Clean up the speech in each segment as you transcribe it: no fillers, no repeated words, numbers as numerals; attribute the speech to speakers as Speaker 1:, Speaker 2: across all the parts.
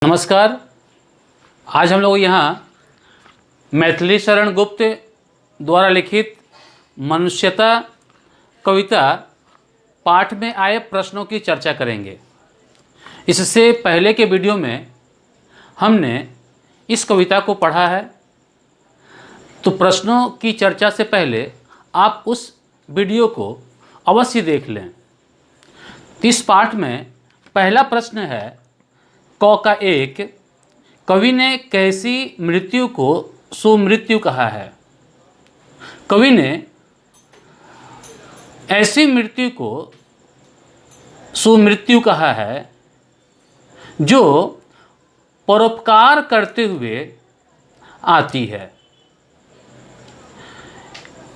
Speaker 1: नमस्कार। आज हम लोग यहाँ मैथिली शरण गुप्त द्वारा लिखित मनुष्यता कविता पाठ में आए प्रश्नों की चर्चा करेंगे। इससे पहले के वीडियो में हमने इस कविता को पढ़ा है, तो प्रश्नों की चर्चा से पहले आप उस वीडियो को अवश्य देख लें। इस पाठ में पहला प्रश्न है क का एक, कवि ने कैसी मृत्यु को सुमृत्यु कहा है। कवि ने ऐसी मृत्यु को सुमृत्यु कहा है जो परोपकार करते हुए आती है।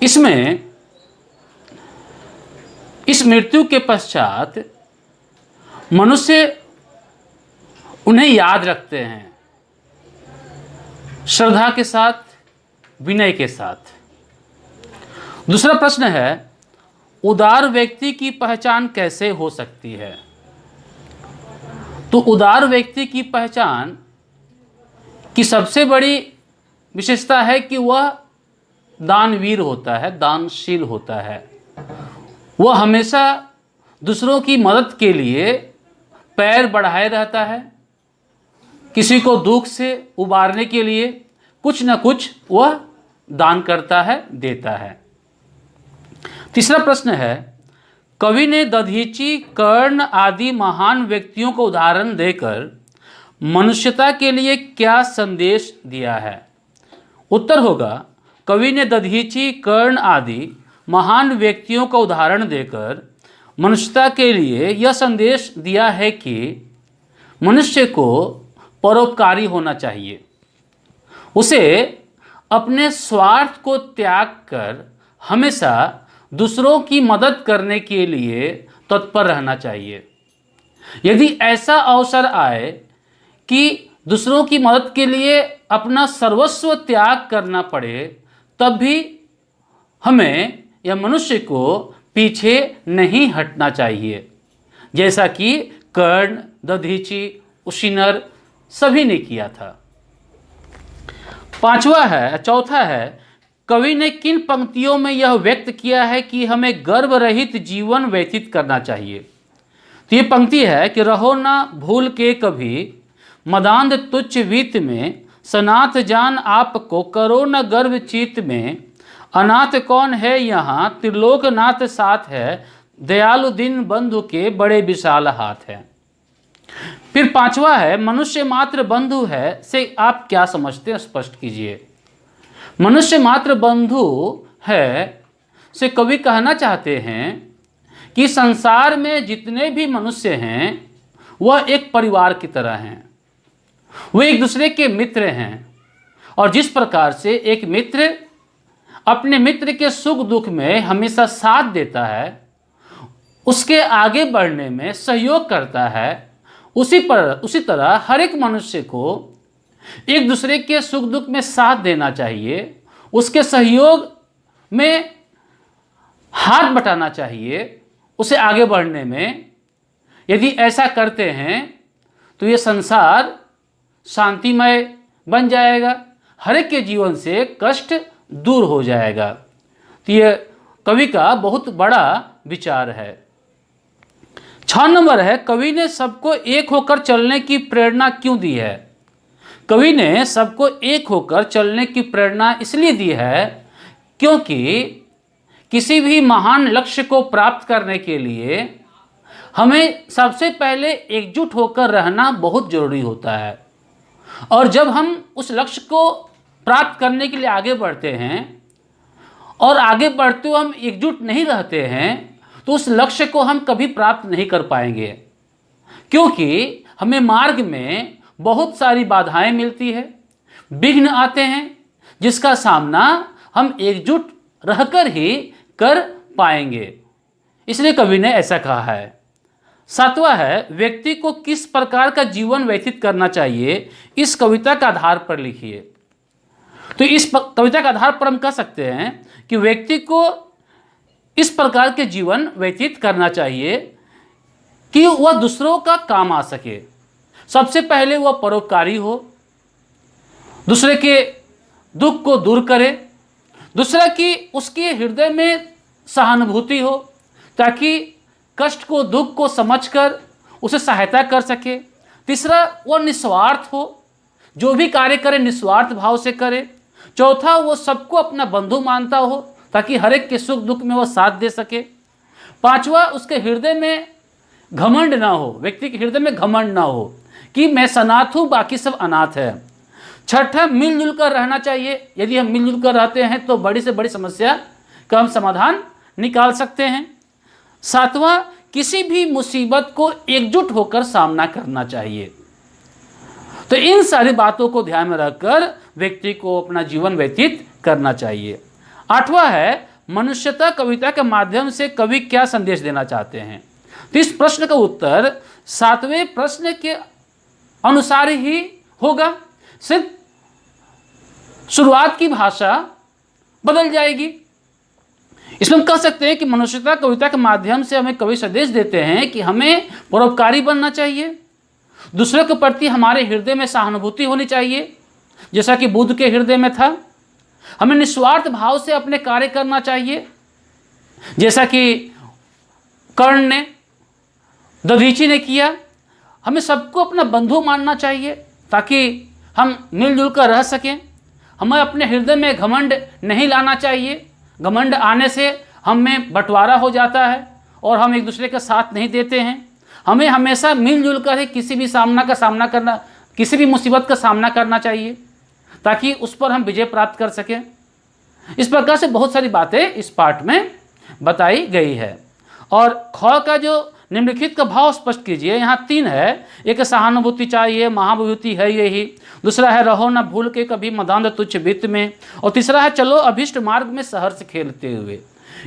Speaker 1: इसमें इस मृत्यु के पश्चात मनुष्य उन्हें याद रखते हैं, श्रद्धा के साथ, विनय के साथ। दूसरा प्रश्न है, उदार व्यक्ति की पहचान कैसे हो सकती है। तो उदार व्यक्ति की पहचान की सबसे बड़ी विशेषता है कि वह दानवीर होता है, दानशील होता है। वह हमेशा दूसरों की मदद के लिए पैर बढ़ाए रहता है। किसी को दुख से उबारने के लिए कुछ न कुछ वह दान करता है, देता है। तीसरा प्रश्न है, कवि ने दधीचि, कर्ण आदि महान व्यक्तियों को उदाहरण देकर मनुष्यता के लिए क्या संदेश दिया है। उत्तर होगा, कवि ने दधीचि, कर्ण आदि महान व्यक्तियों का उदाहरण देकर मनुष्यता के लिए यह संदेश दिया है कि मनुष्य को परोपकारी होना चाहिए। उसे अपने स्वार्थ को त्याग कर हमेशा दूसरों की मदद करने के लिए तत्पर रहना चाहिए। यदि ऐसा अवसर आए कि दूसरों की मदद के लिए अपना सर्वस्व त्याग करना पड़े, तब भी हमें या मनुष्य को पीछे नहीं हटना चाहिए, जैसा कि कर्ण, दधीचि, उशिनर सभी ने किया था। चौथा है, कवि ने किन पंक्तियों में यह व्यक्त किया है कि हमें गर्व रहित जीवन व्यतीत करना चाहिए। तो ये पंक्ति है कि रहो ना भूल के कभी मदांध तुच्छ वीत में, सनाथ जान आपको करो न गर्व चित में, अनाथ कौन है यहाँ त्रिलोकनाथ साथ है, दयालु दीन बंधु के बड़े विशाल हाथ है। फिर पांचवा है, मनुष्य मात्र बंधु है से आप क्या समझते हैं, स्पष्ट कीजिए। मनुष्य मात्र बंधु है से कवि कहना चाहते हैं कि संसार में जितने भी मनुष्य हैं वह एक परिवार की तरह हैं, वे एक दूसरे के मित्र हैं। और जिस प्रकार से एक मित्र अपने मित्र के सुख दुख में हमेशा साथ देता है, उसके आगे बढ़ने में सहयोग करता है, उसी तरह हर एक मनुष्य को एक दूसरे के सुख दुख में साथ देना चाहिए, उसके सहयोग में हाथ बटाना चाहिए उसे आगे बढ़ने में। यदि ऐसा करते हैं तो ये संसार शांतिमय बन जाएगा, हर एक के जीवन से कष्ट दूर हो जाएगा। तो ये कवि का बहुत बड़ा विचार है। 6 नंबर है, कवि ने सबको एक होकर चलने की प्रेरणा क्यों दी है। कवि ने सबको एक होकर चलने की प्रेरणा इसलिए दी है क्योंकि किसी भी महान लक्ष्य को प्राप्त करने के लिए हमें सबसे पहले एकजुट होकर रहना बहुत जरूरी होता है। और जब हम उस लक्ष्य को प्राप्त करने के लिए आगे बढ़ते हैं और आगे बढ़ते हुए हम एकजुट नहीं रहते हैं, तो उस लक्ष्य को हम कभी प्राप्त नहीं कर पाएंगे, क्योंकि हमें मार्ग में बहुत सारी बाधाएं मिलती है, विघ्न आते हैं, जिसका सामना हम एकजुट रहकर ही कर पाएंगे। इसलिए कवि ने ऐसा कहा है। 7वां है, व्यक्ति को किस प्रकार का जीवन व्यतीत करना चाहिए, इस कविता का आधार पर लिखिए। तो इस कविता के आधार पर हम कह सकते हैं कि व्यक्ति को इस प्रकार के जीवन व्यतीत करना चाहिए कि वह दूसरों का काम आ सके। सबसे पहले वह परोपकारी हो, दूसरे के दुख को दूर करे, दूसरा कि उसके हृदय में सहानुभूति हो ताकि कष्ट को, दुख को समझकर उसे सहायता कर सके। तीसरा, वह निस्वार्थ हो, जो भी कार्य करे निस्वार्थ भाव से करे। चौथा, वो सबको अपना बंधु मानता हो ताकि हर एक के सुख दुख में वह साथ दे सके। पांचवा, उसके हृदय में घमंड ना हो, व्यक्ति के हृदय में घमंड ना हो कि मैं सनाथ हूँ बाकी सब अनाथ है। छठा, मिलजुल कर रहना चाहिए। यदि हम मिलजुल कर रहते हैं तो बड़ी से बड़ी समस्या का हम समाधान निकाल सकते हैं। सातवां, किसी भी मुसीबत को एकजुट होकर सामना करना चाहिए। तो इन सारी बातों को ध्यान में रखकर व्यक्ति को अपना जीवन व्यतीत करना चाहिए। आठवां है, मनुष्यता कविता के माध्यम से कवि क्या संदेश देना चाहते हैं। तो इस प्रश्न का उत्तर सातवें प्रश्न के अनुसार ही होगा, सिर्फ शुरुआत की भाषा बदल जाएगी। इसमें हम कह सकते हैं कि मनुष्यता कविता के माध्यम से हमें कवि संदेश देते हैं कि हमें परोपकारी बनना चाहिए, दूसरे के प्रति हमारे हृदय में सहानुभूति होनी चाहिए जैसा कि बुद्ध के हृदय में था। हमें निस्वार्थ भाव से अपने कार्य करना चाहिए जैसा कि कर्ण ने, दधीची ने किया। हमें सबको अपना बंधु मानना चाहिए ताकि हम मिलजुल कर रह सकें। हमें अपने हृदय में घमंड नहीं लाना चाहिए, घमंड आने से हम में बंटवारा हो जाता है और हम एक दूसरे का साथ नहीं देते हैं। हमें हमेशा मिलजुल कर ही किसी भी मुसीबत का सामना करना चाहिए ताकि उस पर हम विजय प्राप्त कर सकें। इस प्रकार से बहुत सारी बातें इस पाठ में बताई गई है। और ख का जो निम्नलिखित का भाव स्पष्ट कीजिए। यहाँ 3 है, एक सहानुभूति चाहिए, महाभूति है यही, दूसरा है रहो न भूल के कभी मदांध तुच्छ वित्त में, और तीसरा है चलो अभिष्ट मार्ग में सहर्ष खेलते हुए।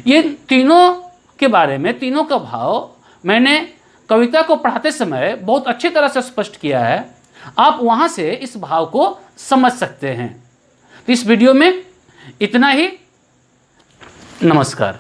Speaker 1: ये तीनों के बारे में, तीनों का भाव मैंने कविता को पढ़ाते समय बहुत अच्छी तरह से स्पष्ट किया है। आप वहाँ से इस भाव को समझ सकते हैं। तो इस वीडियो में इतना ही। नमस्कार।